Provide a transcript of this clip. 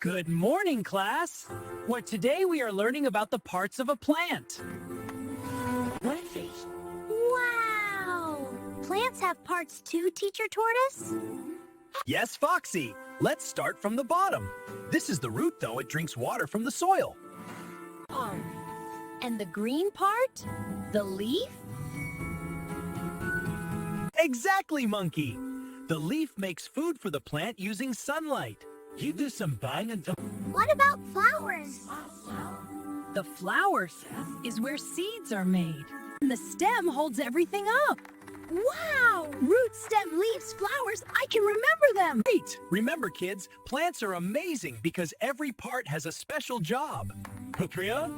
Good morning, class. Today we are learning about the parts of a plant. Wow! Plants have parts too, Teacher Tortoise? Yes, Foxy. Let's start from the bottom. This is the root, though. It drinks water from the soil. And the green part? The leaf? Exactly, Monkey. The leaf makes food for the plant using sunlight. You do some bang and... What about flowers? The flower is where seeds are made. And the stem holds everything up. Wow! Root, stem, leaves, flowers, I can remember them! Great! Remember, kids, plants are amazing because every part has a special job. Patria?